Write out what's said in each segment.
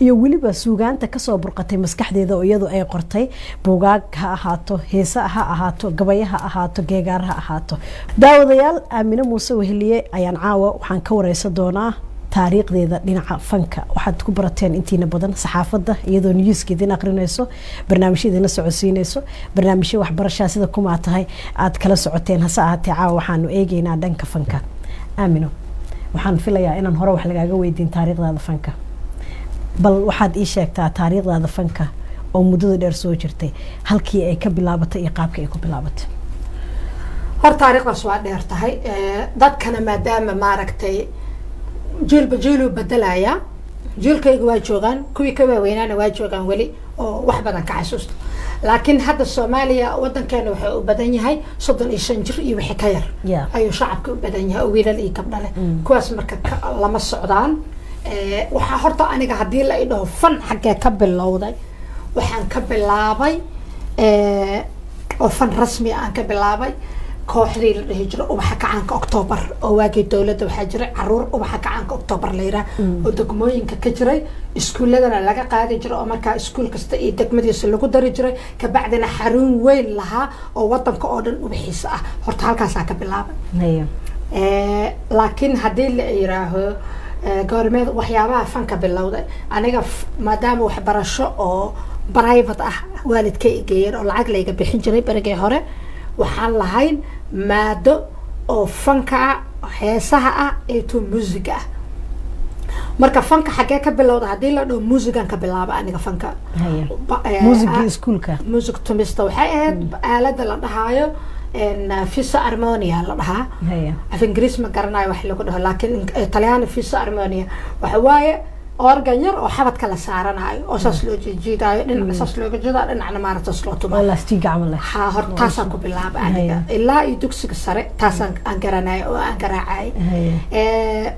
iyo weliba suugaanta kasoo burqatay maskaxdeeda oo iyadu ay qortay buugaag ha ahaato heesa ha ahaato gabaya ha ahaato geegaar ha ahaato daawadayaal Aamina Muuse Weheliye ayaan caawa waxaan ka wareysan doonaa taariikhdeeda dhinaca fanka waxaad ku barateen intiina badan saxaafadda iyadoo newskeedin aqrinayso barnaamijyadeena socodsiinayso barnaamijyo waxbarasho sida kuma tahay aad kala socoteen hase ahaatee caawa waxaanu eegaynaa dhanka fanka Aamino waxaan filayaa inaan hore wax lagaaga weydiin taariikhdaada fanka bal waxaad ii sheegtaa taariikhdaada fanka oo muddada dheer soo jirtay halkii ay ka bilaabatay iyo qaabka ay ku bilaabatay hor taariikhdaas waa dheer tahay dadkana maadaama maaragtay jiilba jiilu bedelaya jiilkayga waa joogaan kuwii ka waaweynaana waa joogaan weli oo wax badan ka xasuusto laakiin hadda Soomaaliya wadankeena waxa uu badan yahay 35 jir iyo wixii ka yar ayuu shacabka u badan yahay wiilal iyo gabdho leh kuwaas marka lama socdaan waxa horta aniga hadii la idho fan xagee ka bilowday waxaan ka bilaabay oo fan rasmi aan ka bilaabay kooxdii la dhihi jiray ubaxa kacaanka October oo waagii dawladda waxa jiray caruur ubaxa kacaanka October la yiraahdo oo degmooyinka ka jiray iskuuladana laga qaadi jiray oo marka iskuul kasta iyo degmadiisa lagu dari jiray ka bacdina xarun weyn lahaa oo wadanka oo dhan ubaxiisa ah horta halkaas ka bilaabay laakiin hadii la yiraahdo goormeed waxyaabaha fanka bilowday aniga maadaama waxbarasho oo private ah waalidkay geeyeen oo lacag layga bixin jiray barigay hore waxaan lahayn maado oo fanka heesaha ah ee musiga marka fanka xagee ka bilowday hadii la dhaho musigan ka bilaabo aniga fanka musiga iskuulka music tumista waxay ahayd aalada la dhahayo fisa harmonia la dhahaa af ingiriis ma garanayo wax lagu dhaho laakiin Talyaani fisa harmonia waxa waaye organ yar oo xabadka la saaranayo oo saas loo jiidayo dhinaca saas loo jiidayo dhinacna maaragtay soo tumo elastiga camal ha hortaasaan ku bilaabay aniga ilaa iyo dugsiga sare taasaan aan garanayo oo aan garaacay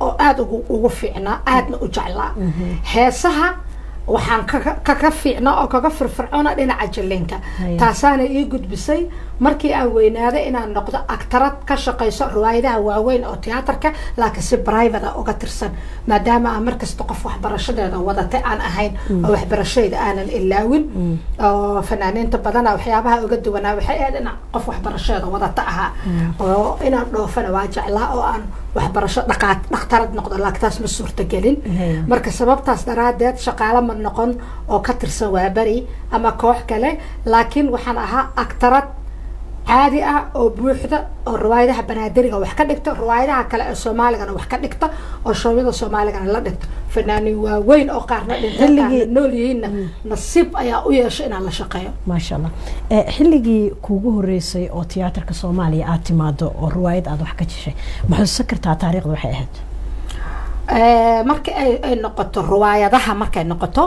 oo aad ugu fiicnaa aadna u jeclaa heesaha waxaan ka fiicnaa oo kaga firfircoona dhinaca jilinka taasaana ii gudbisay markii aan weynaaday inaan noqdo aktarad ka shaqeyso riwaayadaha waaweyn oo tiyaatarka laakiin si private uga tirsan maadaama aan markasta qof waxbarashadeeda wadatay aan ahayn oo waxbarashada aanan ilaawin oo fanaaniinta badan waxyaabaha uga duwanaa waxay ahayd in qof waxbarashada wadata aha oo inaan dhoofana waa jeclaa oo aan waxbarasho dhaqtarad noqdo laakiin taas ma suurtagelin marka sababtaas daraadeed shaqaale ma noqon oo ka tirsan waa bari ama koox kale laakiin waxaan ahaa aktarad عادي أو بوحدة أو روايدها بنادرة وحكا دكتة روايدها كلا الصومالي كانوا وحكا دكتة أو شوية الصومالي كانوا لا دكتة فناني وين أقارن اللي نوليين نصيب أيا وياشين على شقية ما شاء الله حلقي كوجو الرئيسي أو تياتر كصومالي أعتماده أو روايد أدو حكا شيء ما سكرت على تاريخ وحيد marka ay noqoto riwaayadaha markay noqoto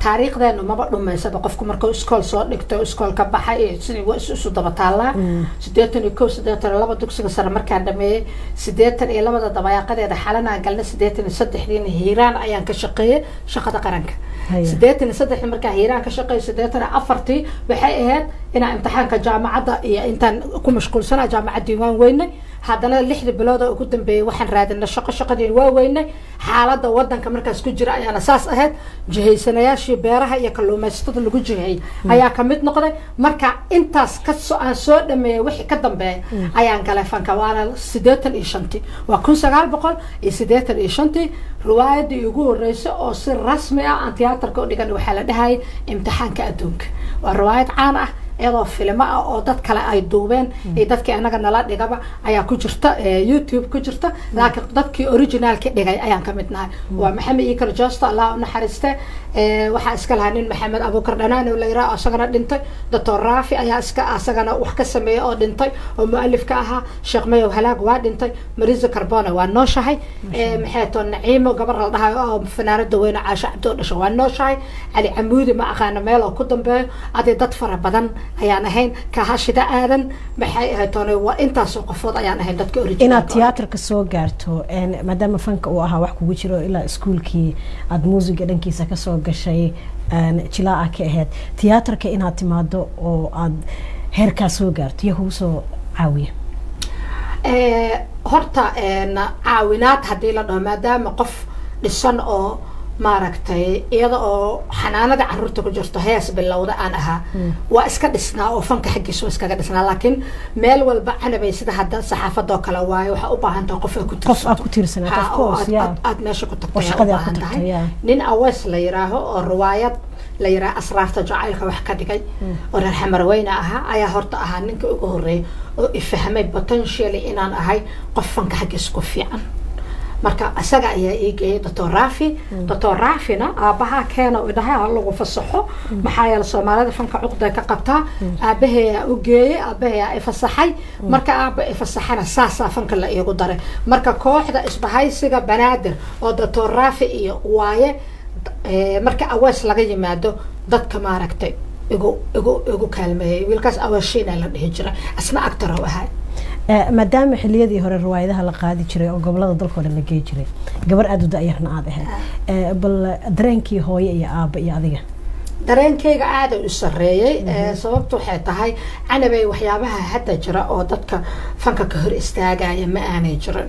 taariikhdeenu ma badhumaysa qofku markuu iskool soo dhigto iskool ka baxay sidii waa isu daba taala 82 dugsiga sare markaan dhameeyay 82 dabayaaqadeeda xalana galna 83 hiiraan ayaan ka shaqeeyay shaqada qaranka 83 markaan hiiraan ka shaqeeyay 84 waxay ahayd inaan imtixaanka jaamacadda iyo intaan ku mashquulsanaa jaamacadda diiwaan weynay haddana 6 bilood oo ugu dambeeyay waxaan raadinay shaqadii waa weynay xaaladda wadanka markaas ku jira ayaan asaas ahayd jihaysanayaashii beeraha iyo kalluumaysatada lagu jihay ayaa ka mid noqday marka intaas ka soo dhameeyay wixii ka dambeeyay ayaan galay fanka waana 85 waa 1985 riwaayadii ugu horeysay oo si rasmi ah aan tiyaatarka u dhigan waxa la dhahay imtixaanka adduunka waa riwaayad caan ah iyadoo filmo ah oo dad kale ay duubeen ee dadkii anaga nala dhigaba ayaa ku jirta YouTube ku jirta laakiin dadkii originalka dhigay ayaan ka midnahay waa Maxamed Ikar Joosta Allah u naxariiste waxa iska lahayn Maxamed Abuukar Dhanaan oo la yiraahdo asagana dhintay Dr. Raafi ayaa iska asagana wax ka sameeyay oo dhintay oo muallifka ahaa Sheekh Mayow Halaag waa dhintay Mariza Carbona waa nooshahay maxay toon Naciimo gabar la dhahay oo fanaanada weyn Caasha Cabdo dhashay waa nooshahay Ali Camuudi ma aqaan meel oo ku dambeeyo aday dad fara badan ayaan ahayn ka hashida aadan maxay ahayd toona waa intaas oo qofood ayaan ahayn dadka original inaad tiyaatarka soo gaarto maadaama fanka uu ahaa wax kugu jiro ilaa iskuulkii aad muusiga dhankiisa ka soo gashay jilaa ka ahayd tiyaatarka inaad timaado oo aad heerkaa soo gaarto iyo kuu soo caawiya horta caawinaad haddii la dhaho maadaama qof dhisan oo maaragtay iyada oo xanaanada caruurta ku jirto hees bilowda aan ahaa waa iska dhisnaa oo fanka xaggiisa waa iskaga dhisnaa laakiin meel walba canabay sida hadda saxaafadoo kale waayo waxaa u baahan tahay qof aad ku tiirsanaato aad meesha ku tagtay nin awees la yiraaho oo riwaayad la yiraah asraarta jacaylka wax ka dhigay oo reer xamarweyne ahaa ayaa horta ahaa ninka ugu horeeyay oo ifahmay potentially inaan ahay qof fanka xaggiisa ku fiican marka asaga ayaa ii geeyay Dr. Raafina aabaha keena u dhahay lagu fasaxo maxaa yeelay Soomaalida fanka cuqda ka qabtaa aabaheeya u geeyay aabaheeya ay fasaxay marka aaba ay fasaxana saasa fanka la iigu daray marka kooxda isbahaysiga banaadir oo Dr. Raafi iyo waaye marka awees laga yimaado dadka maaragtay igu kaalmeeyay wiilkaas aweeshiina la dhihi jiray asna actor oo ahaa maadaama xilliyadii hore riwaayadaha la qaadi jiray oo gobolada dalkoo dhan la geey jiray gabar aad u da'yarna aad ahayd bal dareenkii hooyo iyo aabba iyo adiga dareenkayga aad u sareeyay sababtu waxay tahay canabay waxyaabaha hadda jira oo dadka fanka ka hor istaagaya ma aanay jirin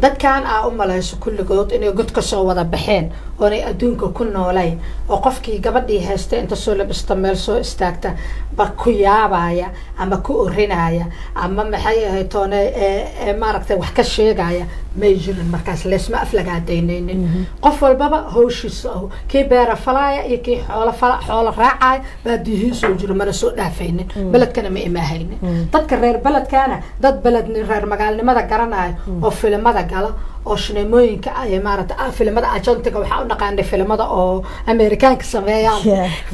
dadkan u malayso kulligood inay god ka soo wada baxeen oo ay adduunka ku noolayn oo qofkii gabadhii haysta inta soo labista meel soo istaagta ba ku yaabaya ama ku orinaya ama maxay ahayd toone maaragtay wax ka sheegaya may jirin markaas leesma aflagaadaynaynin qof walbaba hawshiisa kii beera falaya iyo kii xoolo raacay baadiyihiisu jiro mana soo dhaafaynin beledkana ma imaahaynin dadka reer beledkana dad beledni reer magaalnimada garanaya oo filimada gala oo shineemooyinka ay maaragtay filimada ajantiga waxaa u dhaqaanay filimada oo Amerikaanka sameeyaan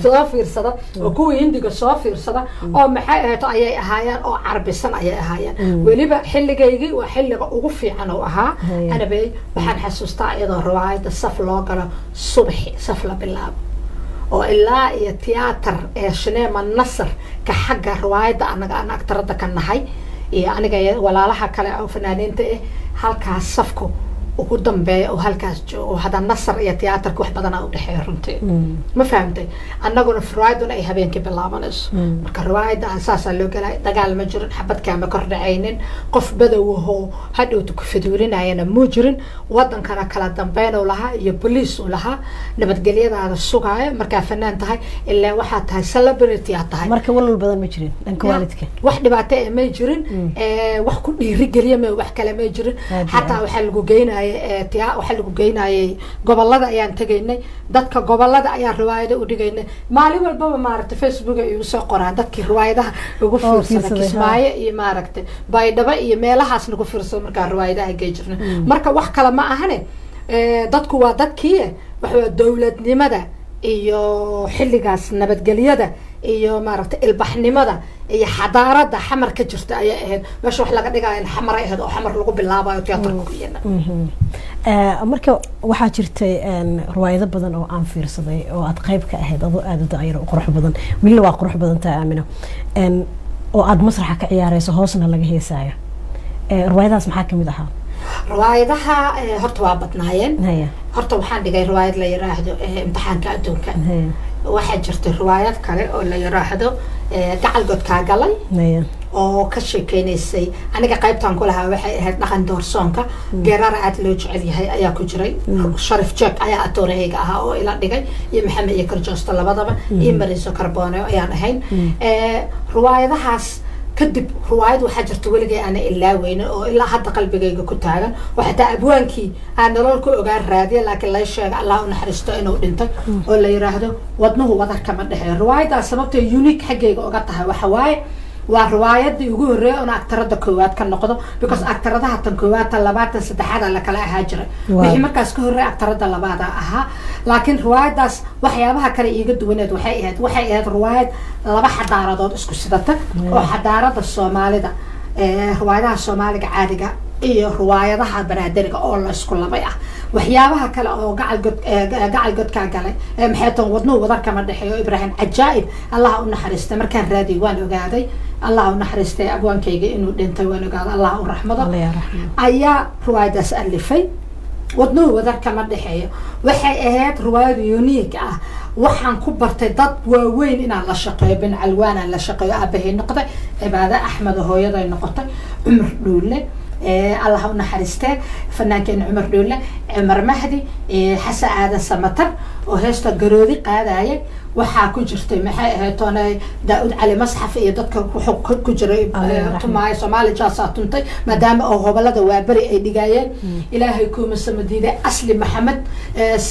soo fiirsada oo kuwa Hindiga soo fiirsada oo maxay ahayd ayay ahaayeen oo carbisan ayay ahaayeen waliba xilligeygii waa xilliga ugu fiican oo ahaa anabay waxaan xasuustaa iyadoo riwaayada saf loo galo subaxi saf la bilaabo oo ilaa iyo tiyaatar ee shineema Nasr ka xagga riwaayada anaga actarada ka nahay iyo aniga walaalaha kale oo fanaaniinta halkaas safku ugu dambeeyo oo halkaas joogo hada Nasr iyo tiyaatarka wax badan u dhaxeeyo runtii ma fahamtay annaguna riwaayaduna ay habeenkii bilaabanayso marka riwaayada asaas loo galay dagaal ma jirin xabad kaama kor dhacaynin qof badawho hadhowtu ku fiduurinayna ma jirin wadankana kala dambeyn oo laha iyo police oo laha nabadgelyadaada sugaayo marka fanaan tahay ilaa waxa tahay celebrity tahay marka walal badan ma jirin dhanka waalidka wax dhibaato ma jirin wax ku dhiiri galiya ma wax kale ma jirin hatta waxa lagu geynaa waxa lagu geynayay gobolada ayaan tagaynay dadka gobolada ayaa riwaayada u dhigaynay maalin walba maaragtay Facebook ay soo qoraan dadkii riwaayadaha ugu fiirsaday Kismaayo iyo maaragtay Baydhabo iyo meelahaas lagu fiirsado marka riwaayadaha geejirna marka wax kale ma ahane dadku waa dadkii waxa dawladnimada iyo xilligaas nabadgelyada iyo maaragtay ilbaxnimada iyo xadaarada xamar ka jirta ayaa ahayd meesha wax laga dhigayo in xamar ay ahayd oo xamar lagu bilaabayo tiyaatarka ku yeena marka waxaa jirtay riwaayado badan oo aan fiirsaday oo aad qayb ka ahayd adoo aad u daayiro qurux badan wili waa qurux badan taa aamina oo aad masraxa ka ciyaarayso hoosna laga heesaayo riwaayadaas maxaa kamid ahaa riwaayadaha horta waa badnaayeen horta waxaan dhigay riwaayad la yiraahdo imtixaanka adduunka waxaa jirtay riwaayad kale oo la yiraahdo gacal godka galay oo ka sheekeynayay aniga qaybtan ku lahaa waxay ahayd dhaqan doorsoonka geerar aad loo jecel yahay ayaa ku jiray Sharif Jack ayaa atoreyga ahaa oo ila dhigay iyo Maxamed iyo Karjoosta labadaba iyo Mariso Carbone ayaan ahayn riwaayadahaas kadib riwaayad waxa jirta waligay ana ilaa weyn oo ilaa hadda qalbigayga ku taagan waxa abwaankii aan nolol ku ogaan raadiye laakiin la sheegay Allah u naxariisto inuu dhintay oo la yiraahdo wadnuhu wadarka ma dhaxay riwaayadaas sababtoo unique xagayga uga tahay waxa waaye waa riwaayadii ugu horeeyay oo actarada koowaad ka noqdo because actaradaha tan koowaad tan labaad tan saddexaad la kala ahaa jiray wixii markaas ka horeeyay actarada labaad ahaa laakiin riwaayadaas waxyaabaha kale iiga duwaneed waxay ahayd riwaayad laba xadaaradood isku sidata oo xadaarada Soomaalida riwaayadaha Soomaaliga caadiga iyo riwaayadaha banaadiriga oo la isku labay waxyaabaha kale oo gacal godka galay maxay tan wadnuhu wadarka ma dhaxeeyo Ibrahim Ajaib Allah u naxariistay markaan raadiyo waan ogaaday Allah u naxariistay abwaankayga inuu dhintay waan ogaaday Allah u raxmado ayaa riwaayadaas alifay wadnuhu wadarka ma dhaxeeyo waxay ahayd riwaayad unique waxaan ku bartay dad waaweyn inaan la shaqeeyo bin Alwaan la shaqeeyo aabahay noqday Cibaada Axmed hooyaday noqotay Umar Dhuule الله نحرسته فنان كان عمر دولة cumar mahdi xasan aadan samatar oo heesta garoodi qaadaya waxaa ku jirtay maxay ahayd toona daa'ud cali masxaf iyo dadka ku jiray tumaay Soomaali jaasaa tuntay maadaama oo gobolada waabari ay dhigayeen ilaahay kuma samadiiday asli maxamed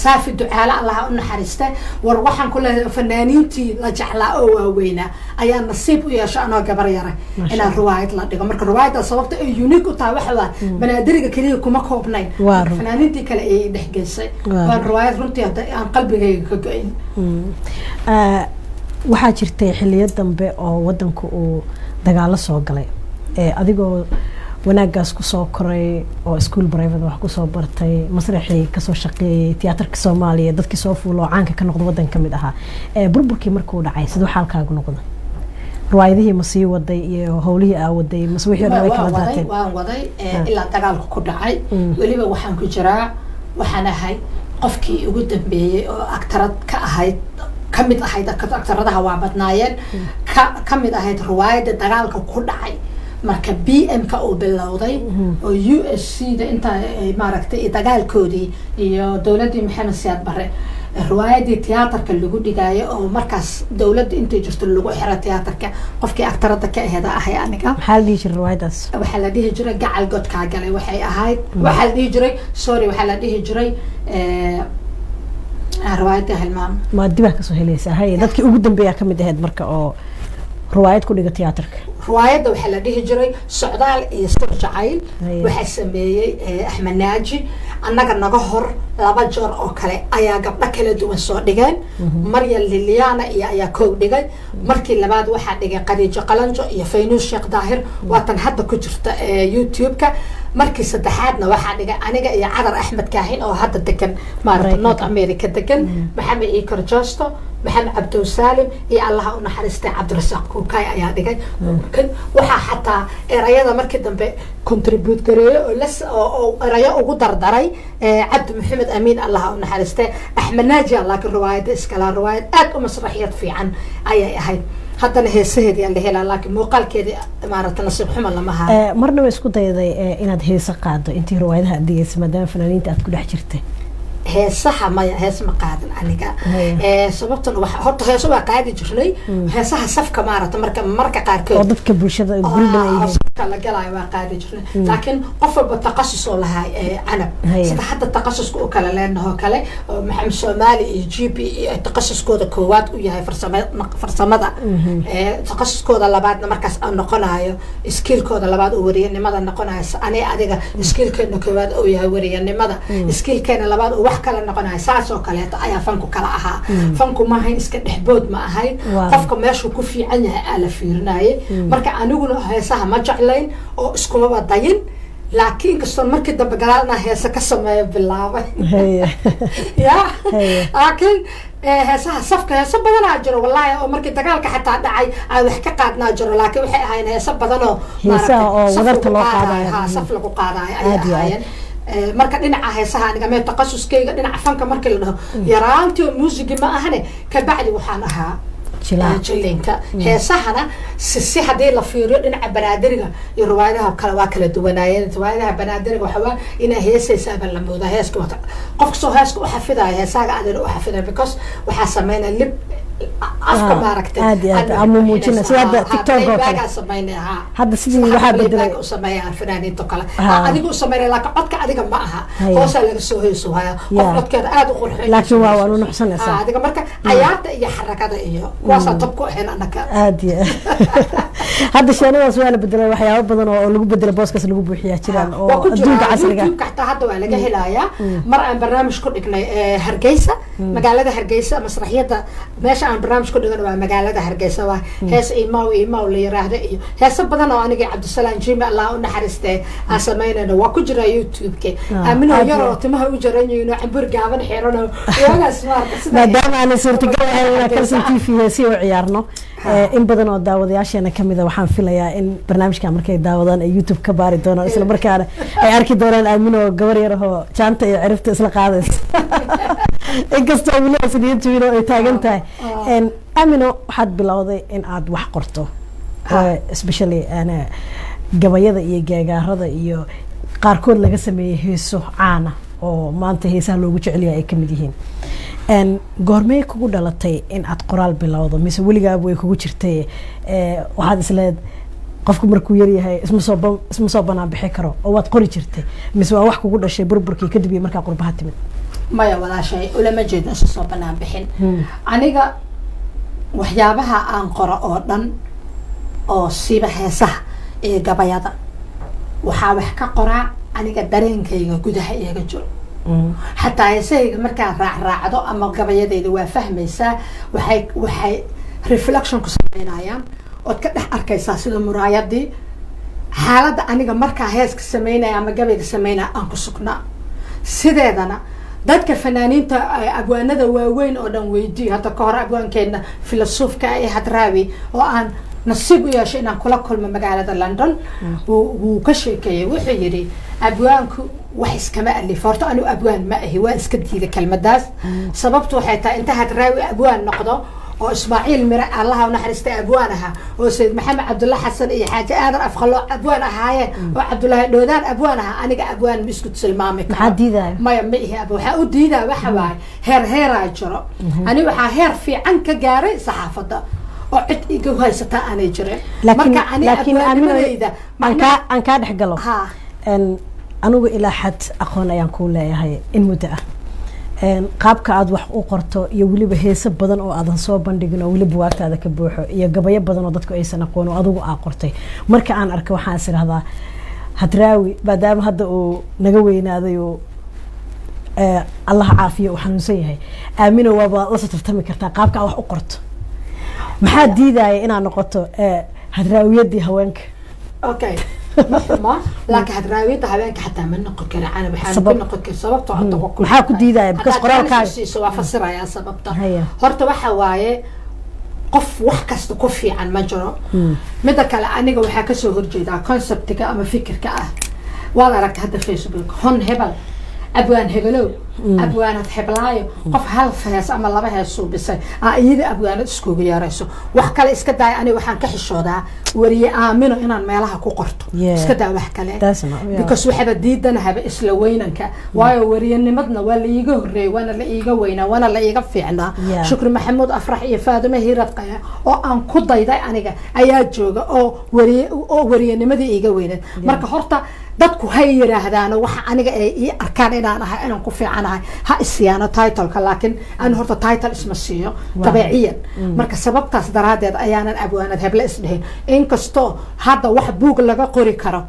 saafi ducaala allah u naxariista war waxaan ku leeyahay fanaaniintii la jeclaa oo waaweynaa ayaa nasiib u yeeshay anoo gabar yara inaan riwaayad la dhigo marka riwaayada sababta ay unique u tahay waxa banaadiriga kaliya kuma koobnayn fanaaniintii kale ay dhexgeysay waa riwaayad runtii aan qalbigayga ka go'in waxaa jirtay xilliyo dambe oo wadanku uu dagaalo soo galay adigoo wanaagaas kusoo koray oo iskuol private wax kusoo bartay masraxii kasoo shaqeeyay tiyaatarka Soomaaliya dadkii soo fuulo caanka ka noqday wadan kamid ahaa burburkii markuu dhacay sidoo xaalkaagu noqday riwaayadihii ma sii waday iyo howlihii aa waday mas wixii dhan way kala daateen waan waday ilaa dagaalku ku dhacay waliba waxaan ku jiraa waxaan ahay qofkii ugu dambeeyay oo aktarad ka ahayd kamid ahayd aktaradaha waa badnaayeen kamid ahayd riwaayada dagaalka ku dhacay marka BM ka uu bilowday oo USC da inta maaragtay dagaalkoodii iyo dawladii Maxamed Siyaad Barre riwaayadii tiyaatarka lagu dhigaayo oo markaas dawladda intay jirto lagu xiray tiyaatarka qofkii aktarada ka ahayd ahay aniga maxaa la dhihi jiray riwaayadaas waxaa la dhihi jiray gacal godka galay waxay ahayd waxaa la dhihi jiray waxaa la dhihi jiray riwaayada halmaan ma dibaa kasoo helaysaa hay dadkii ugu dambeeya kamid ahayd marka oo riwaayad ku dhiga tiyaatarka riwaayada waxaa la dhihi jiray socdaal iyo sir jacayl waxaa sameeyay Axmed Naaji annaga naga hor laba jeer oo kale ayaa gabdho kala duwan soo dhigeen Maryam Liliana iyo ayaa koow dhigay markii labaad waxaa dhigay Khadiija Qalanjo iyo Faynuus Sheekh Daahir waatan hadda ku jirta YouTube-ka markii saddexaadna waxaa dhigay aniga iyo Cadar Axmed Kaahin oo hadda degan maarta North America degan Maxamed Ikar Joosto محمد عبد السالم يا الله ونحرسته عبد الرزاق كوكاي ayaa dhigay waxa xataa erayada markii dambe contribute gareeyo las oo erayo ugu dardaray Cabdi Maxamed Amiin Allah ونحرسته Axmed Naaji Allah ka riwaayad iskala riwaayad aad u masraxiyad fiican ayay ahayd haddana heesaheedii la helaa laakiin muuqaalkeedii maarata nasiib xumo lama hayo marna way isku dayday inaad heesa qaado intii riwaayadaha adigaysa maadaama fanaaniinta aad ku dhex jirtay heesaha maya hees ma qaadan aniga sababtuna waxa horta heeso waa qaadi jirnay heesaha safka maarata marka qaarkood oo dadka bulshada guriga ay safka la galay waa qaadi jirnay laakiin qof walba taqasus oo lahay anab sida hadda taqasuska oo kala leenahay kale Maxamed Soomaali iyo GP taqasuskooda koowaad u yahay farsamada taqasuskooda labaadna markaas aan noqonayo skillkooda labaad oo wariyanimada noqonayo aniga adiga skillkeena koowaad oo yahay wariyanimada skillkeena labaad oo kala noqonay saas oo kale ayaa fanku kala ahaa fanku ma ahayn iska dhexbood ma ahayn qofka meeshu ku fiican yahay ala fiirnaaye marka aniguna heesaha ma jeclayn oo iskuma wadayin laakiin kastoon markii dambe galaalna heesa ka sameeyo bilaabay ya laakiin heesaha safka heesa badan aa jiro wallahi oo markii dagaalka xataa dhacay ay wax ka qaadnaa jiro laakiin waxay ahayn heesa badan oo wadarta loo qaadayo saf lagu qaadayo ay ahaayeen marka dhinaca heesaha aniga mee taqasuskayga dhinaca fanka markii la dhaho yaraantii muusiga ma ahane ka bacdi waxaan ahaa jilinka heesahana si hadii la fiiriyo dhinaca banaadiriga iyo riwaayadaha kale waa kala duwanaayeen riwaayadaha banaadiriga waxa waa ina heesaysa la moodaa heeska wata qofka soo heeska u xafidayo heesaga adeer u xafidayo because waxa sameeyna lib afka maaragtay ama muujina sida TikTok oo kale sameeyna hadda sidii waxa bedelay u sameeyaan fanaaniinta kale adigu sameeyay laakiin codka adiga ma aha hoosa laga soo heeso haya qof codkeeda aad u qurxoon laakiin waa wanu nuxsanaysaa adiga marka ciyaarta iyo xarakada iyo kuwaas tab ku ahayn anaka aadiya hadda sheenadaas waa la bedelay waxyaabo badan oo lagu bedelay booskaas lagu buuxiyaa jiraan oo adduunka casriga ah hadda waa laga helayaa mar aan barnaamij ku dhignay Hargeysa magaalada Hargeysa masraxiyada meesha aan barnaamij ku dhigan waa magaalada Hargeysa waa hees iimaaw la yiraahdo iyo hees badan oo aniga Cabdisalaam Jimi Allah u naxariistay aan sameynayna waa ku jira YouTube-ka aamino yaro timaha u jaranayno cambur gaaban xirano wagaas maadaama aan suurtagal ahayn karsan TV si u ciyaarno in badan oo daawadayaasheena kamid ah waxaan filayaa in barnaamijka markay daawadaan ay YouTube ka baari doonaan isla markaana ay arki doonaan aamino gabar yar oo jaanta iyo cirifta isla qaadaysa inkastoo aamino sidii ay taagan tahay aamino waxaad bilowday in aad wax qorto especially gabayada iyo gaagaarada iyo qaarkood laga sameeyay heeso caana oo maanta heesaha loogu jecel yahay ay ka mid yihiin goormee kugu dhalatay in aad qoraal bilowdo mise weligaaba way kugu jirtay waxaad isleed qofku markuu yar yahay isma soo banaan bixi karo oo waad qori jirtay mise waa wax kugu dhashay burburkii kadib iyo markaa qurbaha timid maya walaashay ulama jeedno isma soo banaan bixin aniga waxyaabaha aan qoro oo dhan oo siiba heesaha iyo gabayada waxaa wax ka qoraa aniga dareenkayga gudaha iyaga jiro xataa heesahayga markaan raacraacdo ama gabayadayda waa fahmaysaa waxay reflection ku sameynayaan ood ka dhex arkaysaa sida muraayadii xaaladda aniga markaa heeska sameynaya ama gabayga sameynaya aan ku sugnaa sideedana dadka fanaaniinta abwaanada waaweyn oo dhan weydiiyo hadda ka hor abwaankeedna filosoofka ee hadraawi oo aan nasiib u yeeshay inaan kula kulmo magaalada London wuu ka sheekeeyay wuxuu yiri abwaanku wax iskama alif horta anu abwaan ma ahi waan iska diiday kelmadaas sababtu waxay tahay inta hadraawi abwaan noqdo oo Ismaaciil Mira Allah naxariistay abwaanaha oo Sayd Maxamed Cabdulla Xasan iyo Xaaji Aadan Afqalo abwaan ahaayeen oo Cabdullaahi Dhoodaan abwaanaha aniga abwaan isku tilmaamay maxaa diiday maya ma ihi abwaan waxa u diidaa waxa waay heer ay jiro ani waxa heer fiican ka gaaray saxaafada oo cid iga haysata aanay jirin marka laakiin aan ka dhex galo anigu ilaa xad aqoon ayaan ku leeyahay in muddo ah qaabka aad wax u qorto iyo waliba heeso badan oo aadan soo bandhigin oo waliba waagtaada ka buuxo iyo gabayo badan oo dadku aysan aqoon oo adigu aa qortay marka aan arko waxaan is irahdaa hadraawi maadaama hadda uu naga weynaaday oo Allah caafiyo uu xanuunsan yahay aamina waaba la tartami kartaa qaabka aad wax u qorto maxaa diidaya inaad noqoto hadraawiyadii haweenka okay ما لكن هدراويته هبانك حتى من نقول كلا أنا بحال كل نقول كل سببته عند وكل محاكو ديدا بكس قرار كاي سواء فسرها يا سببته هرت وحواي قف وحكست كفي عن مجرى مدة كلا أنا جو حكسو هرجيدا كونسبت كا أما فكر كا والله رك هذا فيسبوك هون هبل أبوان هبلو أبوان هبلايو قف هالفاس أما الله بهالسوق بس إذا أبوان تسكوب يا رئيسو وحكلا إسكدا أنا وحن كحشودا وري آمنوا إن المالها كقرطو إسكدا وحكلا بكس وحدة ديدا أنا هب إسلوينك واي وري النمدنا ولا يجوري وأنا لا يجوينا وأنا لا يجفعنا شكر محمود أفرح يفادم هي رتقيا أو أن كضي دا أنا أياد جوجا أو وري النمدي يجوينا مرك حرطة dadku hay yiraahdaan waxa aniga ay arkaan inaan ahay inaan ku fiicanahay ha isyaano title-ka laakiin aan horta title isma siiyo tabiiciyan marka sababtaas daraadeed ayaanan abwaanad hebla isdhayn inkastoo hadda wax buug laga qori karo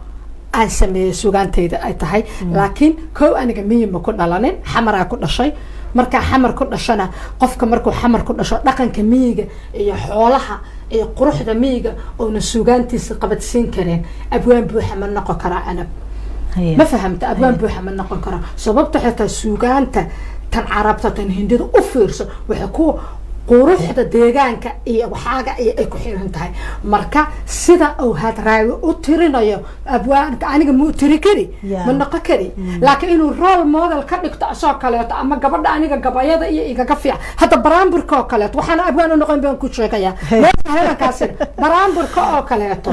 aan sameeyo sugaantayda ay tahay laakiin koow aniga miyima ku dhalanin xamara ku dhashay marka xamar ku dhashana qofka markuu xamar ku dhasho dhaqanka miyiga iyo xoolaha iyo quruxda miyiga oo na suugaantiisa qabadsiin kareen abwaan buuxa ma noqon kara anab ma fahamta abwaan buuxa ma noqon kara sababta xitaa suugaanta tan carabta tan hindida u fiirso waxa ku quruxda deegaanka iyo waxaaga ay ku xiran tahay marka sida oo hadraawi u tirinayo abwaanka aniga mu tiri kari ma noqon kari laakiin inuu role model ka dhigto asoo kaleeto ama gabadha aniga gabayada iyo igaga fiican hada baraamburka oo kaleeto waxaan abwaan u noqon baan ku sheegaya halkaas baraamburka oo kaleeto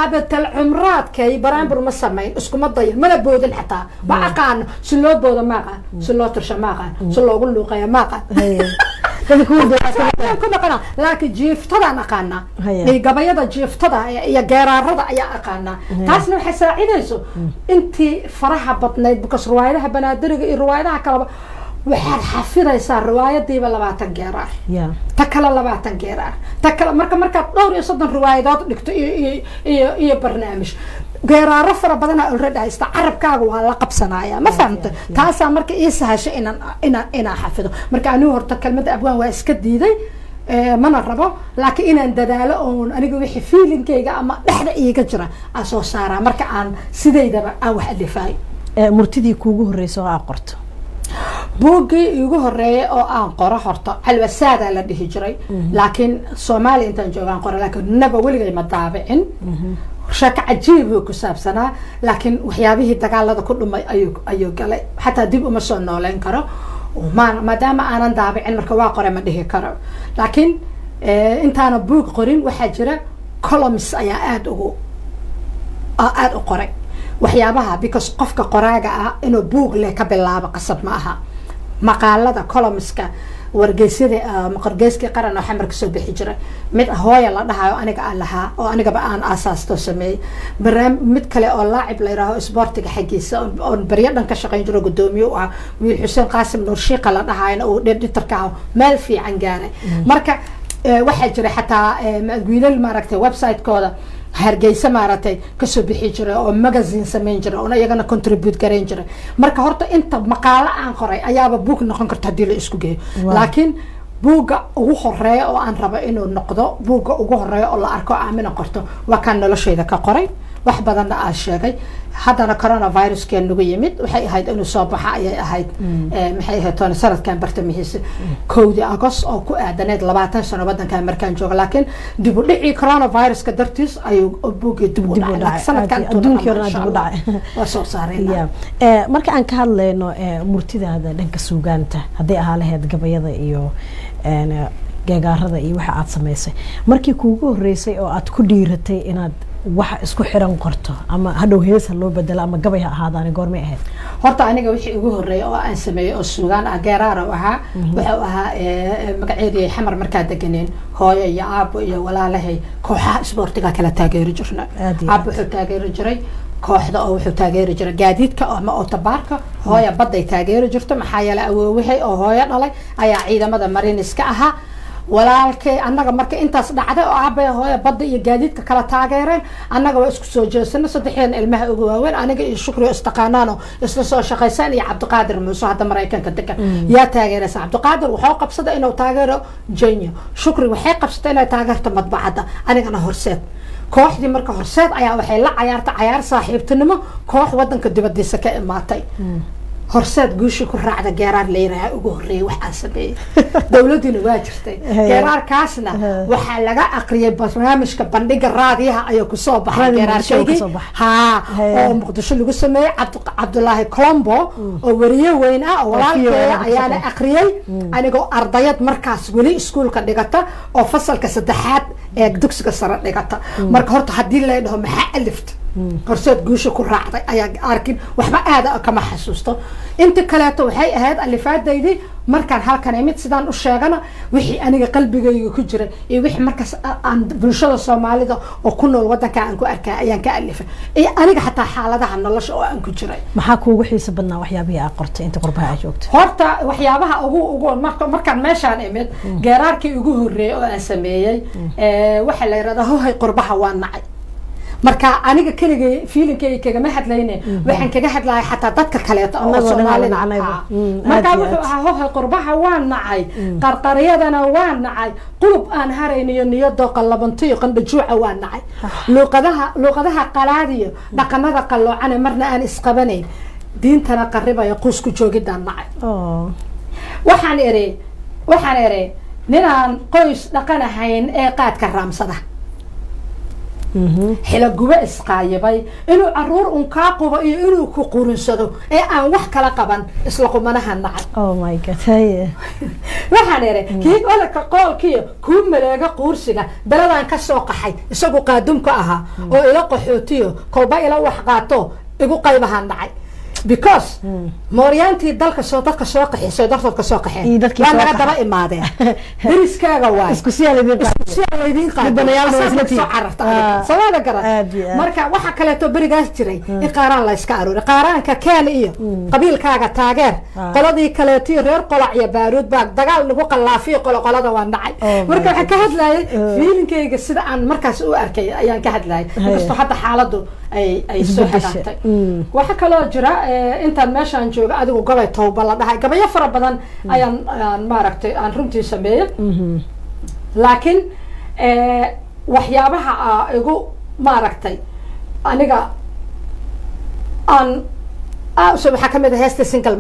abatal umraadkay baraambur ma sameyn isku ma dayin mana boodin xataa ba aqaan si loo boodo ma aqaan si loo tirsha ma aqaan si loogu luuqayo ma aqaan laakiin jiiftada aqaana ay gabayada jiiftada iyo geeraarada ayaa aqaana taasna waxay saacidayso intii faraha badnayd because riwaayadaha banaadiriga iyo riwaayadaha kalaba waxaad xafidaysaa riwaayadiiba 20 geeraar ta kala 20 geeraar ta kala marka dhowr iyo 30 riwaayadood dhigto iyo barnaamij geeraaro fara badan oo already haysta carabkaaga waa la qabsanaya ma fahamta taasa marka ii sahasho inaan xafido marka anigu horta kelmada abwaan waa iska diiday mana rabo laakiin inaan dadaalo oo aniga wixii feelingkayga ama dhaxda iiga jira aan soo saaraa marka aan sideedaba aan wax alifay murtidii kuugu horeyso oo aad qorto buuggii ugu horeeyay oo aan qoro horta alwasaada la dhihi jiray laakiin Soomaali intaan joogaan qoro laakiin naba weligay ma daabicin shaka cajiib ku saabsanaa laakiin waxyaabihii dagaalada ku dhumay ayuu galay xataa dib uma soo nooleen karo maadaama aanan daabicin marka waa qore ma dhihi karo laakiin intaana buug qorin waxaa jira columns ayaa aad u qoray waxyaabaha because qofka qoraaga ah inuu buug leh ka bilaabo qasab ma aha maqaalada columnska wargeysyada wargeyskii qaran oo xamar kasoo bixi jiray mid hooya la dhahayo aniga aan lahaa oo anigaba aan aasaasto sameeyey mid kale oo laacib la yidhaaho isboortiga xaggiisa oo baryo dhan ka shaqayn jiro gudoomiye u ah wiil xuseen qaasim nuur shiiqa la dhahayna uu editorka ah meel fiican gaaray marka waxaa jira xataa wiilal maaragtay website-kooda hargeysa maaragtay kasoo bixi jiray oo magazine samayn jiray oo iyagana contribute gareyn jiray marka horta inta maqaalo aan qoray ayaaba buug noqon karta haddii la isku geeyo laakiin buugga ugu horeeya oo aan rabo inuu noqdo buugga ugu horeeya oo la arko aamina qorto waa kaan noloshayda ka qoray wax badanna aan sheegay haddana coronaviruskee nagu yimid waxay ahayd inuu soo baxa ayay ahayd maxay ahayd toona sanadkan bartamihiisa 1 August oo ku aadaneed 20 sano wadankan markaan joogo laakiin dib u dhicii coronaviruska dartiis ayuu buuggii dib u dhacay sanadkan adduunkii hore dib u dhacay waa soo saarayna marka aan ka hadlayno murtidaada dhanka suugaanta haddii ahaa lahayd gabayada iyo geegaarada iyo waxa aad samaysay markii kuugu horeysay oo aad ku dhiiratay inaad waxa isku xiran qorto ama hadhow heesa loo bedelo ama gabay ha ahaadaan goormay ahayd horta aniga wixii ugu horeeyay oo aan sameeyay oo suugaan ah geeraar ahaa wuxuu ahaa magaceedii xamar markaa deganeen hooyo iyo aabo iyo walaalahay kooxaha isboortiga kala taageeri jirnay aabo wuxuu taageeri jiray kooxda oo wuxuu taageeri jiray gaadiidka ama otobaarka hooyo baday taageeri jirto maxaa yeelay awoowahay oo hooyo dhalay ayaa ciidamada mariniska ahaa walaalkay annaga marka intaas dhacday oo aabay hooyo badda iyo gaadiidka kala taageereen annaga waa isku soo jeesana saddexeen ilmaha ugu waaweyn aniga iyo shukri istaqaanaano isla soo shaqaysan iyo cabdiqaadir muuse hadda maraykanka degan yaa taageeraysa cabdiqaadir wuxuu qabsaday inuu taageero jenya shukri waxay qabsatay inay taageerto madbacadda anigana horseed kooxdii marka horseed ayaa waxay la cayaartay cayaar saaxiibtinimo koox wadanka dibadiisa ka imaatay horseed guushi ku raacda geeraar la yiraahdo ugu horeeyay wax aan sameeyay dawladuna waa jirtay geeraarkaasna waxa laga aqriyay barnaamijka bandhiga raadiyaha ayaa ku soo baxay geeraarkaygi oo muqdisho lagu sameeyay Cabdullaahi Colombo oo wariye weyn ah oo walaalkay ayaana aqriyay anigoo ardayad markaas wali iskuulka dhigata oo fasalka 3aad ee dugsiga sare dhigata marka horta hadii la dhaho maxaa alift horseed guusha ku raacday ayaa arkin waxba aad kama xasuusto inta kaleeto waxay ahayd alifaadaydii markaan halkan imid sidaan u sheegana wixii aniga qalbigayga ku jiray iyo wixii markaas aan bulshada Soomaalida oo ku nool wadanka aan ku arkay ayaan ka alifay iyo aniga xataa xaaladaha nolosha oo aan ku jiray maxaa kuugu xiiso badnaa waxyaabaha aad qortay inta qurbaha aad joogto horta waxyaabaha ugu markaan meeshaan imid geeraarkii ugu horeeyay oo aan sameeyay waxa la yiraahdaa hoohay qurbaha waa nacay marka aniga keligay feelingkay kaga ma hadlayne waxaan kaga hadlaay xataa dadka kale oo Soomaalida marka wuxuu ahaa hoohay qurbaha waa nacay qarqariyadana waa nacay qulub aan harayniyo niyado qallabantiyo qandhajuuca waa nacay luqadaha qalaadiyo dhaqamada qaloocan marna aan isqabanayn diintana qaribaya qusku joogidaan nacay waxaan ere ninaan qoys dhaqanahayn ee qaadka raamsada xila guba isqaayibay inuu caruur un ka qubo iyo inuu ku qurinsado ee aan wax kala qaban isla qumanaha nacay oh my god waxaan ere kii olka qoolkiyo ku maleega quursiga baladan ka soo qaxay isagu qaadumka aha oo ila qaxootiyo kolba ila wax qaato igu qaybahan nacay because mooriyaantii dadka soo qaxisay dadka soo qaxeen waa naga daba imaadeen dariskaaga waa isku siyaaleedin qaadanayaal isla sabada garan marka waxa kale to barigaas jiray in qaaraan la iska aruuray qaaraanka keen iyo qabiilkaaga taageer qoladii kale tii reer qolac iyo baaruud baa dagaal lagu qalaafiyo qolada waa nacay marka waxa ka hadlayay feelingkayga sida aan markaas u arkay ayaan ka hadlayay inkastoo hadda xaaladu ay soo hagaagtay waxa kale oo jira intaan meeshaan jooga adigu gabay tooba la dhahay gabayo fara badan ayaan maaragtay aan runtii sameeyay laakiin waxyaabaha igu maaragtay aniga aan waxa kamid ah heesta single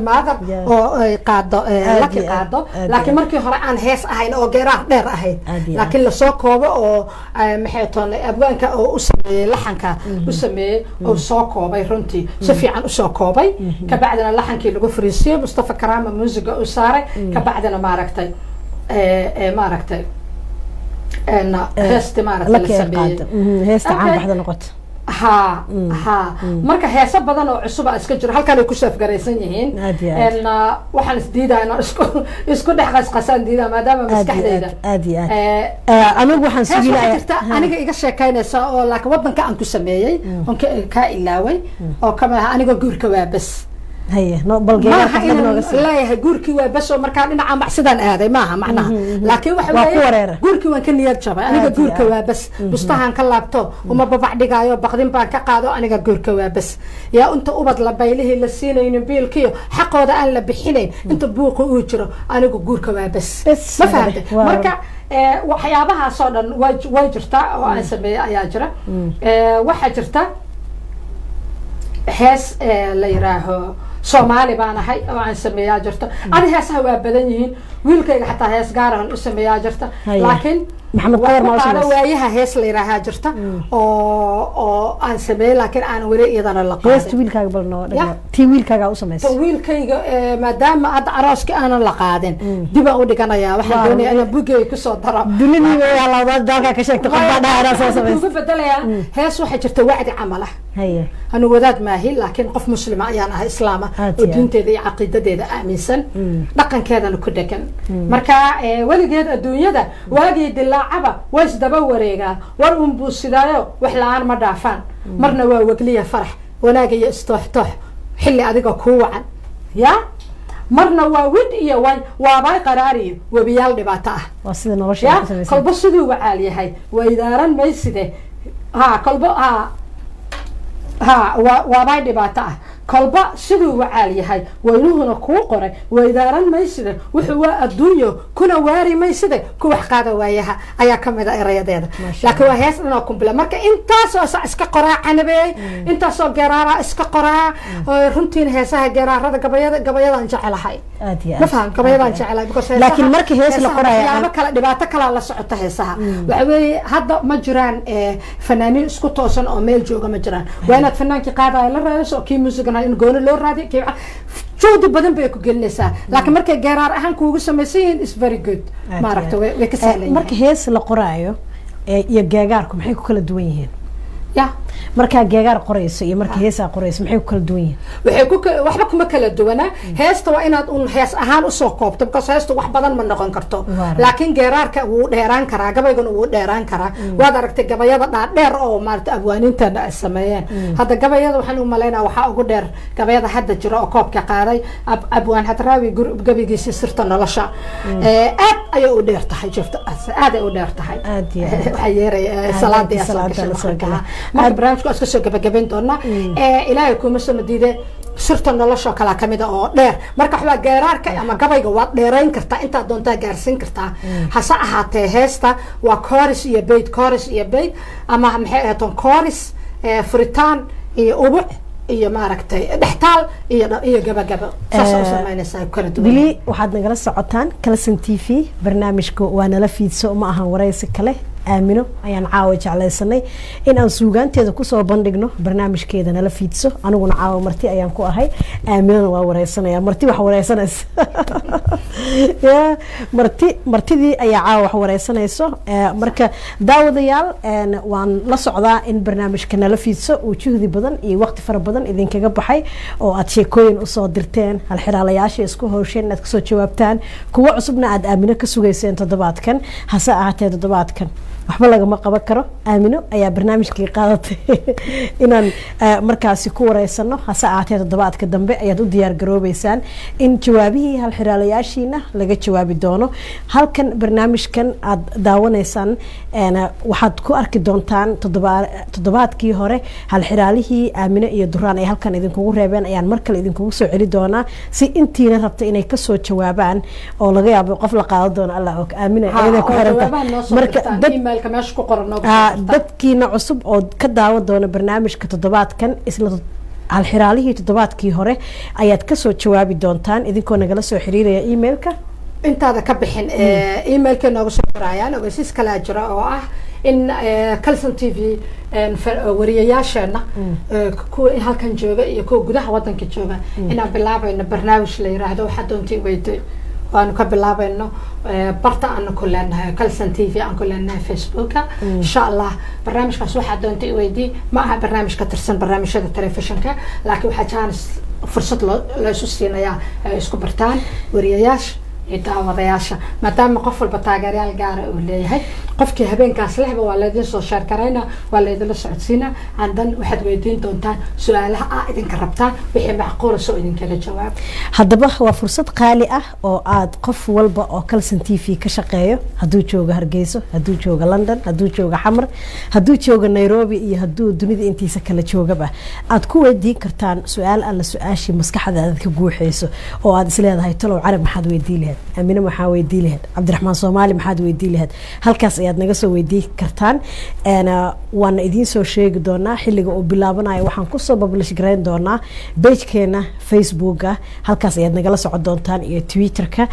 mother oo qaado laki qaado laakiin markii hore aan hees ahayn oo geeraar dheer ahayd laakiin la soo koobo oo maxay toonay abwaanka oo u sameeyay laxanka u sameeyay oo soo koobay runtii si fiican u soo koobay ka bacdina laxankii lagu fariisiyay Mustafa Karaama musiga u saaray ka bacdina maaragtay heesta maaragtay la sameeyay heesta caan baxda noqotay ها marka heesa badan oo cusub iska jiro halkan ay ku safgaraysan yihiin waxaan isdiidaa inaan isku dhex qasqasan diidaa maadaama maskaxdayda anigu waxaan sugilayaa aniga iga sheekaynaysa oo laakiin wadanka aan ku sameeyay oo ka ilaaway oo kama aniga guurka waa bas هي نو بلغير حسب نوغس لا غوركي waa bas oo marka dhinaca macsidan aaday maaha macnaha laakiin waxa weeye guurkii waan ka niyad jabay aniga guurka waa bas bustahan ka laabto uma babac dhigaayo baqdin baan ka qaado aniga guurka waa bas yaa inta ubad la baylihi la siinaynin biilkiyo xaqooda aan la bixinayn inta buuqa uu jiro aniga guurka waa bas ma fahamtay marka waxyaabaha soo dhan way jirtaa oo aan sameeyay ayaa jira waxa jirta hees la yiraaho Soomaali baan ahay oo aan sameeyaa jirto adi heesaha waa badan yihiin wiilkayga xataa hees gaar ah u sameeyaa jirta laakiin maxamed qadar ma soo waayaha hees la yiraahaa jirta oo aan sameeyay laakiin aan wali iyadana la qaadin hees wiilkaaga bal noo dhigay tii wiilkaaga u sameeyay wiilkayga maadaama aad arooski aan la qaadin dib aan u dhiganayaa waxaan doonayaa inaan bugay ku soo daro dunidii waa la wada dalka ka sheegtay qof dhaara soo sameeyay ku bedelayaa hees waxa jirta wacdi camal ah أنا وداد ماهي لكن قف مسلم أيانا إسلامة ودين تذي عقيدة ذي آمنسن لكن كذا نكدكن مركا ولقيت الدنيا ده ولقيت اللاعبة وش دبوريجا ورهم بوسيدايو وحلان مدافن مرنا وقلية فرح وناقي استوحتوح حلي أديك كوعا يا مرنا وود إيا واباي قراري وبيال دباتاه وصلنا وش يا قلب الصدو وعالي هاي وإدارا ما يسده قلب واباي دباتاه كلبا سدو وعالي هاي وينوهنا كو قري وإدارا ما يسده وحوا الدنيا كنا واري ما يسده كو حقاده وايها أيا كمدا إرياديدا لكن وهيس أنا أكون بلا مركا إنتا سو إسكا قراء عنبي إنتا سو قرارة إسكا قراء رنتين هيساها قرارة قبيضا نجعلها هاي نفهم قبيضا نجعلها لكن مركا هيس القراء يعني دباتا كلا لا سعودة هيساها وعوي هذا مجران فنانين اسكو توسن أو ميل جوغا مجران وينات فنان كي قاعدة إلا رأيس أو كي موسيقى إن قولنا لو رادي كيف جودة بدن بيكو قلنسا لكن مركا جرار أهان كوجو سمسين is very good ما رحتوا ويكسالين مركا هيس لقرايو يا جاجاركم حيكو كل دوينين يا marka geegar qorayso iyo marka heesa qorayso maxay ku kala duwan yihiin waxba kuma kala duwana heesta waa inaad un hees ahaan u soo koobto because heesta wax badan ma noqon karto laakiin geeraarka wuu dheeraan karaa gabaygan wuu dheeraan karaa waad aragtay gabayada dheer oo maarta abwaaninta ay sameeyeen hadda gabayada waxaan u maleynaa waxa ugu dheer gabayada hadda jira oo koobka qaaday abwaan hadraawi gabaygiisa sirta nolosha aad ayay u dheer tahay jifta aad ay u dheer tahay waxa yeeray salaadii marka اسكو سو gabagabayn doona ilaahay kuma soo diiday sirta nolosha kala kamida oo dheer marka xwa geeraarka ama gabayga waa dheerayn kartaa inta doonta gaarsiin kartaa hasa ahaatee heesta waa chorus iyo beyd ama maxay ahayd chorus furitaan iyo ubuc iyo maaragtay dhextaal iyo gabagaba saas oo sameynaysaa kala duwan bili waxaad nagala socotaan Kalson TV barnaamijku waa nala fiidso ma ahan wareysi kale aamino ayaan caawa jeclaysanay in aan suugaanteeda ku soo bandhigno barnaamijkeeda nala fiidso aniguna caawa marti ayaan ku ahay aaminona waa wareysanaya marti wax wareysanaysa ya martidii ayaa caawa wax wareysanayso marka daawadayaal waan la socdaa in barnaamijka nala fiidso uu juhdi badan iyo waqti fara badan idinkaga baxay oo aad sheekooyin u soo dirteen hal xiraalayaasha isku hawsheen inaad ka soo jawaabtaan kuwa cusubna aad aamino ka sugayseen toddobaadkan hase ahaatee toddobaadkan waxba lagama qaban karo aamino ayaa barnaamijkii qaadatay inaan markaasi ku wareysano hase ahaatee toddobaadka dambe ayaad u diyaar garoobeysaan in jawaabihii hal xiraalayaashiina laga jawaabi doono halkan barnaamijkan aad daawanaysaan waxaad ku arki doontaan toddobaadkii hore hal xiraalihii aamino iyo duraan ay halkan idinkugu reebeen ayaan mar kale idinkugu soo celi doonaa si intiina rabta inay kasoo jawaabaan oo laga yaabo qof la qaadan doono allah og aamino ayada ku xiranta marka dadkiina cusub oo ka daawan doona barnaamijka toddobaadkan isla hal xiraalihii toddobaadkii hore ayaad ka soo jawaabi doontaan idinkoo nagala soo xiriiraya emailka intaada ka bixin emailka nooga soo qorayaan ogeysiis kala jira oo ah in Kalson TV wariyayaasheena kuwa halkan jooga iyo kuwa gudaha wadanka jooga inaan bilaabayno barnaamij la yiraahdo waxa doontay weydiin waanu ka bilaabayno barta aan ku leenahay Kalsan TV aan ku leenahay Facebooka insha Allah barnaamijkaas waxa doonta weydii ma aha barnaamij ka tirsan barnaamijyada telefishinka laakiin waxa chance fursad loo soo siinayaa isku bartaan wariyayaasha daawadayaasha maadaama qof walba taageerayaal gaar ah uu leeyahay qofkii habeenkaas lehba waa la idin soo share karayna waa la idin la socodsiina andan waxaad weydiin doontaan su'aalaha aad idinka rabtaan wixii macquul ah soo idinkala jawaab haddaba waa fursad qaali ah oo aad qof walba oo Kalsan TV ka shaqeeyo hadduu joogo Hargeysa hadduu joogo London hadduu joogo Xamar hadduu joogo Nairobi iyo hadduu dunida intiisa kala joogaba aad ku weydiin kartaan su'aal alla su'aashi maskaxdaada ka guuxayso oo aad isleedahay talow carab maxaad weydiin lahayd Amina maxaa weydiin lahayd Cabdiraxmaan Soomaali maxaad weydiin lahayd halkaas ayaad naga soo weydiin kartaan waan idin soo sheegi doonaa xilliga uu bilaabanayo waxaan ku soo publish gareyn doonaa page-keena Facebook-ga halkaas ayaad nagala socon doontaan iyo Twitter-ka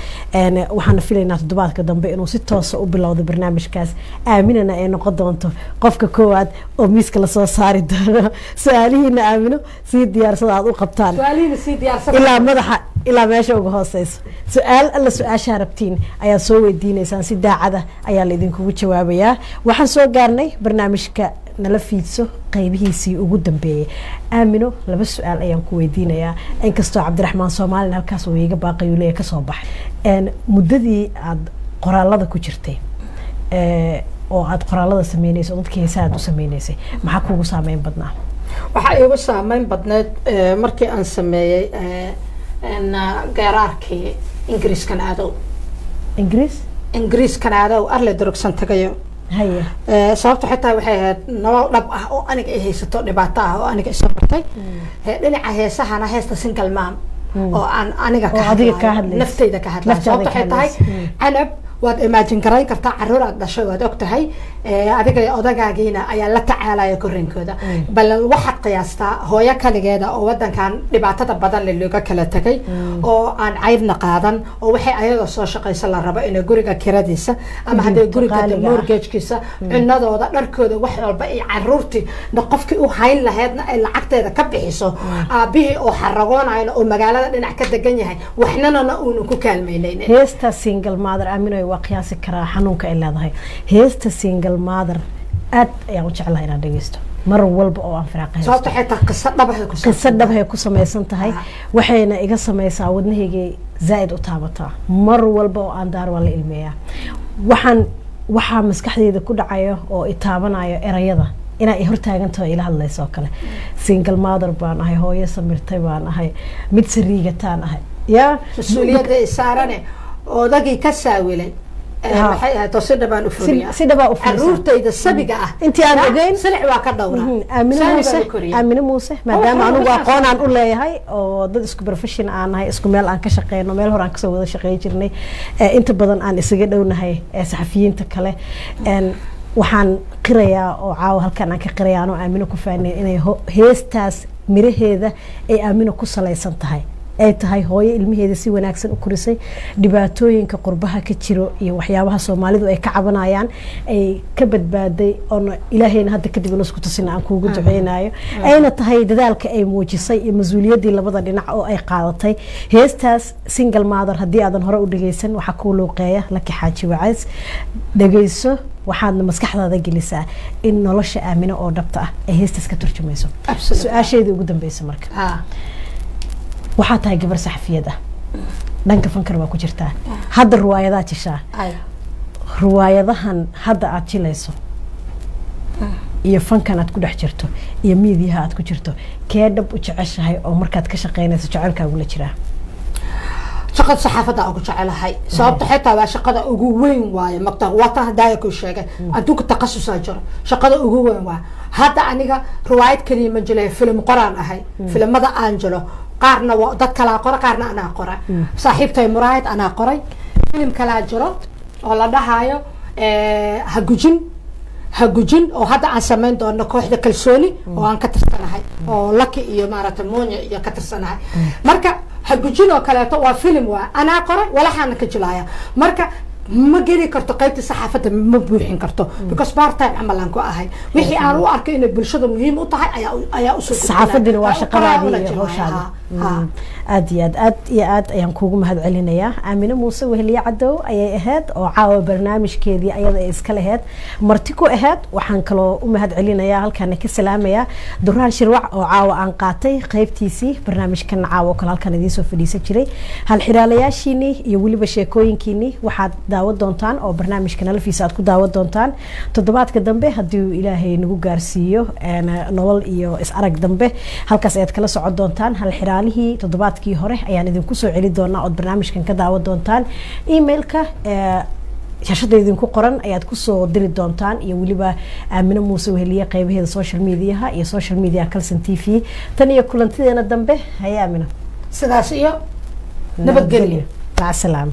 waxaan filaynaa toddobaadka dambe inuu si toos ah u bilowdo barnaamijkaas Aaminana ay noqon doonto qofka koowaad oo miiska la soo saari doono su'aalihiina Aamino si diyaarsada aad u qabtaan su'aalihiina si diyaarsada ilaa madaxa ilaa meesha ugu hooseyso su'aal alla su'aasha rabtiin ayaa soo weydiinaysaan si daacada ayaa la idinkugu jawaabayaa waxaan soo gaarnay barnaamijka nala fiidso qaybihiisii ugu dambeeyay Aamino laba su'aal ayaan ku weydiinayaa inkastoo Cabdiraxmaan Soomaali halkaas uu iga baaqayo leeyahay ka soo baxay muddadii aad qoraalada ku jirtay oo aad qoraalada sameynayso dadkii heesaad u sameynaysay maxaa kugu saameyn badnaa waxa igu saameyn badneed markii aan sameeyay gaaraarkii ingiriiskan aadow ingiriiskan aadow arle durugsan tagayo haya sababta xitaa waxay ahayd nabad dhab ah oo aniga ay haysato dhibaato ah oo aniga isoo martay dhinaca heesahana heesta single mom oo aan aniga ka hadlay naftayda ka hadlay sababta xitaa anab waad imagine garayn kartaa caruur aad dhashay waad ogtahay adiga odagaagiina ayaa la tacaalaya korinkooda bal waxaad qiyaastaa hooyo kaligeeda oo wadankan dhibaatada badan looga kala tagay oo aan caydna qaadan oo waxay ayaga soo shaqaysan la rabo in guriga kiradiisa ama haday guriga mortgage-kiisa cunadooda dharkooda wax walba ay caruurtii qofkii u hayn lahaydna ay lacagteeda ka bixiso aabihii oo xaragoonayna oo magaalada dhinac ka degan yahay waxnana uu ku kaalmeynayna heesta single mother Aamino وقياسي كرا حنونك إلا ذهي هيست سينجل مادر أد يعني وجعلها إلى دقيسته مرة والب أو عن فراقها صوت حتى قصة دبها كوسا ما يسنتهاي وحين إجا ما يساعدني هيجي زائد وتابطة مرة والب أو عن دار ولا علمية وحن مسكحدي إذا كل عيا أو إتابنا عيا إريضة إنا إهرتاجن تو إلى الله يسوكله سينجل مادر بان هاي هو يسمرتي بان هاي متسريجة تان هاي يا مسؤولية سارنة odagii ka saawilay maxay ahayd sida baan u furiyaa caruurtayda sabiga ah intii aan ogeyn salic waa ka dhawra Aamino Muuse maadaama anigu aqoon aan u leeyahay oo dad isku profession aan nahay isku meel aan ka shaqeyno meel hore aan ka soo wada shaqeyn jirnay inta badan aan isaga dhownahay saxafiyiinta kale waxaan qirayaa oo caaw halkan aan ka qirayaa oo Aamino ku faanay inay heestaas miraheeda ay Aamino ku salaysan tahay ay tahay hooyo ilmaheeda si wanaagsan u korisay dhibaatooyinka qurbaha ka jiro iyo waxyaabaha Soomaalidu ay ka cabanayaan ay ka badbaaday oo Ilaahayna hadda kadib inuu isku tusina aan kuugu duceynayo ayna tahay dadaalka ay muujisay iyo mas'uuliyadii labada dhinac oo ay qaadatay heestaas single mother hadii aadan hore u dhageysan waxa ku looqeeya Laki Xaaji Wacays dhageyso waxaadna maskaxdaada gelisaa in nolosha Aamino oo dhabta ah ay heestaas ka turjumayso su'aasheedii ugu dambeysay marka waxaa tahay gabar saxafiyad ah dhanka fankar waa ku jirtaa hadda riwaayadaha jishaa riwaayadahan hadda aad jilayso iyo fankan aad ku dhex jirto iyo miidiyaha aad ku jirto kee dhab u jeceshahay oo markaad ka shaqeynayso jecelkaagu la jiraa shaqada saxaafadda ugu jecelahay sababta xitaa waa shaqada ugu weyn waaye maqta wata hadaaya ku sheegay adduunka takhasus jiro shaqada ugu weyn waa hadda aniga riwaayad kaliya ma jilay film qoraan ahay filimada aan jilo qaarna waa dad kala qora qaarna ana qora saaxiibtay muraayad ana qoray film kala jiro oo la dhahayo ha gujin oo hadda aan sameyn doono kooxda kalsooni oo aan ka tirsanahay oo Laki iyo maarata Moonya iyo ka tirsanahay marka ha gujin oo kale waa film waa ana qoray wala xana ka jilaaya marka ma geli karto qaybta saxaafadda ma buuxin karto because part time amalan ku ahay wixii aan u arkay in bulshada muhiim u tahay ayaa u soo saxaafadina waa shaqadaadii iyo hawshaada aad iyo aad ayaan kuugu mahadcelinayaa. Aamina Muuse Weheliye Cadow ayay ahayd oo caawa barnaamijkeedii ayada ay iska lahayd marti ku ahayd. waxaan kaloo u mahadcelinayaa halkaan ka salaamayaa Duraan Shirwac oo caawa aan qaatay qaybtiisii barnaamijkan caawa kale halkaan idiin soo fadhiisan jiray. hal xiraalayaashiini iyo waliba sheekooyinkiini waxaad daawan doontaan oo barnaamijkan alfiisa aad ku daawan doontaan toddobaadka dambe haddii Ilaahay nagu gaarsiiyo nolol iyo is arag dambe halkaas ayaad kala socon doontaan. hal xiraalihii toddobaadkii hore ayaan idinku soo celi doonaa oo barnaamijkan ka daawan doontaan. emailka shashada idinku qoran ayaad ku soo diri doontaan iyo waliba Aamina Muuse Weheliye qaybaheeda social media iyo social media Kalson TV. tan iyo kulantideena dambe hay Aamina sidaas iyo nabadgelyo. maca salaam.